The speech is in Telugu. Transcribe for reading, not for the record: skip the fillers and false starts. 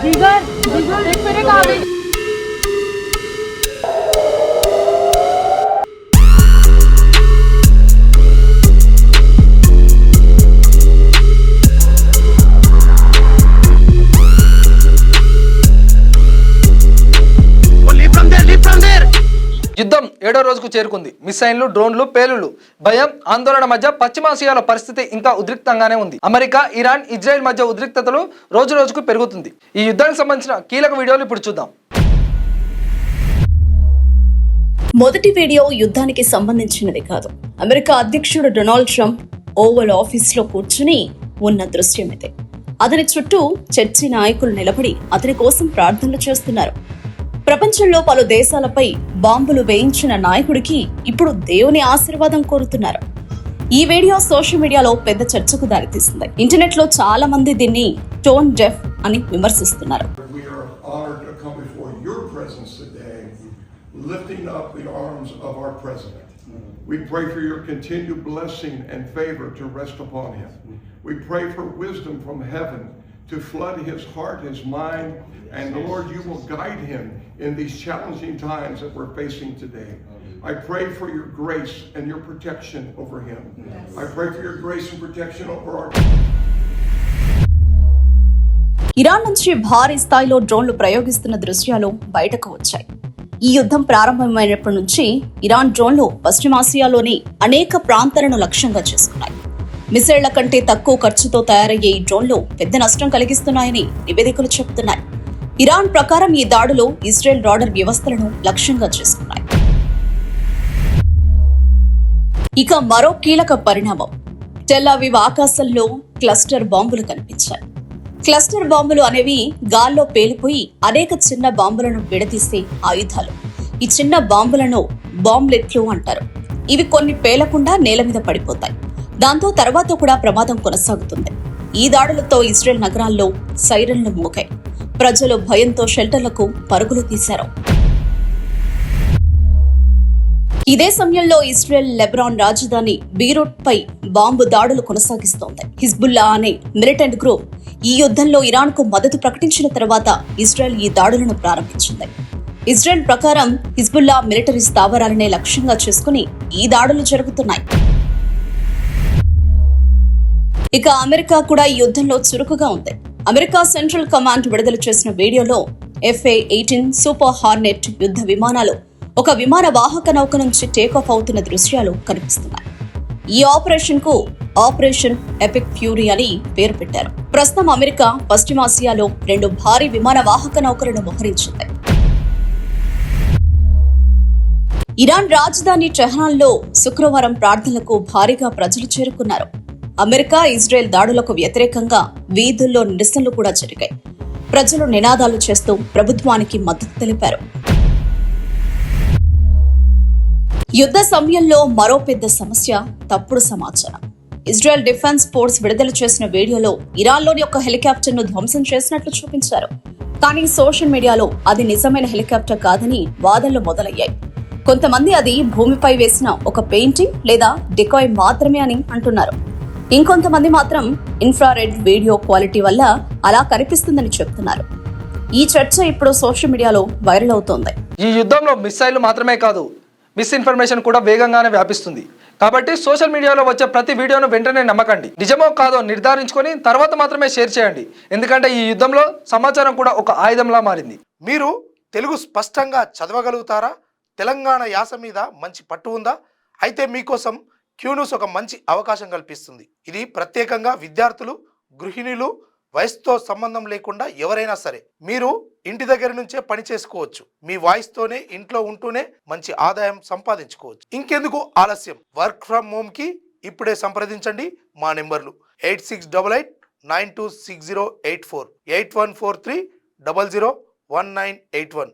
जिगर जिगर देख मेरे कहाँ गई। యుద్ధం 7వ రోజుకు చేరుకుంది. మిసైళ్లు, డ్రోన్లు, పేలుళ్లు, భయం, ఆందోళన మధ్య పశ్చిమాసియాలో పరిస్థితి ఇంకా ఉద్రిక్తంగానే ఉంది. అమెరికా, ఇరాన్, ఇజ్రాయెల్ మధ్య ఉద్రిక్తతలు రోజు రోజుకు పెరుగుతుంది. ఈ యుద్ధానికి సంబంధించిన కీలక వీడియోలు ఇప్పుడు చూద్దాం. మొదటి వీడియో యుద్ధానికి సంబంధించినది కాదు. అమెరికా అధ్యక్షుడు డొనాల్డ్ ట్రంప్ ఓవల్ ఆఫీస్లో కూర్చుని ఉన్న దృశ్యం ఇది. అతని చుట్టూ చర్చి నాయకులు నిలబడి అతని కోసం ప్రార్థనలు చేస్తున్నారు. ప్రపంచంలో పలు దేశాలపై బాంబులు వేయించిన నాయకుడికి ఇప్పుడు దేవుని ఆశీర్వాదం కోరుతున్నారు. ఈ వీడియో సోషల్ మీడియాలో పెద్ద చర్చకు దారితీసింది. ఇంటర్నెట్ లో చాలా మంది దీన్ని టోన్ డెఫ్ అని విమర్శిస్తున్నారు. We pray for your continued blessing and favor to rest upon him. We pray for wisdom from heaven to flood his heart, his mind, and Lord, you will guide him in these challenging times that we're facing today. I pray for your grace and your protection over him. I pray for your grace and protection over our... Iran నుంచి భారీ స్థాయిలో డ్రోన్లు ప్రయోగిస్తున్న దృశ్యాలు బయటకు వచ్చాయి. ఈ యుద్ధం ప్రారంభమైనప్పటి నుంచి ఇరాన్ డ్రోన్లు పశ్చిమాసియాలోని అనేక ప్రాంతాలను లక్ష్యంగా చేసుకున్నాయి. మిసైళ్ల కంటే తక్కువ ఖర్చుతో తయారయ్యే ఈ డ్రోన్లు పెద్ద నష్టం కలిగిస్తున్నాయని నివేదికలు చెబుతున్నాయి. ఇరాన్ ప్రకారం ఈ దాడులు ఇజ్రాయెల్ రాడార్ వ్యవస్థలను లక్ష్యంగా చేసుకున్నాయి. ఇక మరో కీలక పరిణామం, టెల్ అవీవ్ ఆకాశంలో క్లస్టర్ బాంబులు కనిపించాయి. క్లస్టర్ బాంబులు అనేవి గాల్లో పేలిపోయి అనేక చిన్న బాంబులను విడదీసే ఆయుధాలు. ఈ చిన్న బాంబులను బాంబ్లెట్లు అంటారు. ఇవి కొన్ని పేలకుండా నేల మీద పడిపోతాయి. దాంతో తర్వాత కూడా ప్రమాదం కొనసాగుతుంది. ఈ దాడులతో ఇజ్రాయెల్ నగరాల్లో సైరన్లు మోగాయి. ప్రజలు భయంతో షెల్టర్లకు పరుగులు తీశారు. ఇదే సమయంలో ఇజ్రాయెల్ లెబనాన్ రాజధాని బీరూట్ పై బాంబు దాడులు కొనసాగిస్తోంది. హిజ్బుల్లా అనే మిలిటెంట్ గ్రూప్ ఈ యుద్ధంలో ఇరాన్ కు మద్దతు ప్రకటించిన తర్వాత ఇజ్రాయెల్ ఈ దాడులను ప్రారంభించింది. ఇజ్రాయెల్ ప్రకారం హిజ్బుల్లా మిలిటరీ స్థావరాలనే లక్ష్యంగా చేసుకుని ఈ దాడులు జరుగుతున్నాయి. ఇక అమెరికా కూడా ఈ యుద్ధంలో చురుకుగా ఉంది. అమెరికా సెంట్రల్ కమాండ్ విడుదల చేసిన వీడియోలో FA-18 సూపర్ హార్నెట్ యుద్ధ విమానాలు ఒక విమాన వాహక నౌక నుంచి టేకాఫ్ అవుతున్న దృశ్యాలు కనిపిస్తున్నాయి. ఈ ఆపరేషన్ కు ఆపరేషన్ ఎపిక్ ఫ్యూరీ అని పేరు పెట్టారు. ప్రస్తుతం అమెరికా పశ్చిమాసియాలో 2 భారీ విమాన వాహక నౌకలను మోహరించింది. ఇరాన్ రాజధాని టెహ్రాన్లో శుక్రవారం ప్రార్థనలకు భారీగా ప్రజలు చేరుకున్నారు. అమెరికా, ఇజ్రాయెల్ దాడులకు వ్యతిరేకంగా వీధుల్లో నిరసనలు కూడా జరిగాయి. ప్రజలు నినాదాలు చేస్తూ ప్రభుత్వానికి మద్దతు తెలిపారు. యుద్ధ సమయంలో మరో పెద్ద సమస్య తప్పుడు సమాచారం. ఇజ్రాయెల్ డిఫెన్స్ ఫోర్స్ విడుదల చేసిన వీడియోలో ఇరాన్లోని ఒక హెలికాప్టర్ ను ధ్వంసం చేసినట్లు చూపించారు. కానీ సోషల్ మీడియాలో అది నిజమైన హెలికాప్టర్ కాదని వాదనలు మొదలయ్యాయి. కొంతమంది అది భూమిపై వేసిన ఒక పెయింటింగ్ లేదా డెకాయ్ మాత్రమే అని అంటున్నారు. ఇంకొంతమంది మాత్రం ఇన్ఫ్రారెడ్ వీడియో క్వాలిటీ వల్ల అలా కనిపిస్తుందని చెప్తున్నారు. ఈ చర్చ ఇప్పుడు సోషల్ మీడియాలో వైరల్ అవుతోంది. ఈ యుద్ధంలో మిసైళ్లు మాత్రమే కాదు, మిస్ఇన్ఫర్మేషన్ కూడా వేగంగానే వ్యాపిస్తుంది. కాబట్టి సోషల్ మీడియాలో వచ్చే ప్రతి వీడియోను వెంటనే నమ్మకండి. నిజమో కాదో నిర్ధారించుకొని తర్వాత మాత్రమే షేర్ చేయండి. ఎందుకంటే ఈ యుద్ధంలో సమాచారం కూడా ఒక ఆయుధంలా మారింది. మీరు తెలుగు స్పష్టంగా చదవగలుగుతారా? తెలంగాణ యాస మీద మంచి పట్టు ఉందా? అయితే మీకోసం క్యూన్యూస్ ఒక మంచి అవకాశం కల్పిస్తుంది. ఇది ప్రత్యేకంగా విద్యార్థులు, గృహిణులు, వయసుతో సంబంధం లేకుండా ఎవరైనా సరే మీరు ఇంటి దగ్గర నుంచే పని చేసుకోవచ్చు. మీ వాయిస్తోనే ఇంట్లో ఉంటూనే మంచి ఆదాయం సంపాదించుకోవచ్చు. ఇంకెందుకు ఆలస్యం? వర్క్ ఫ్రమ్ హోమ్ కి ఇప్పుడే సంప్రదించండి. మా నెంబర్లు 8688926084, 8143001981.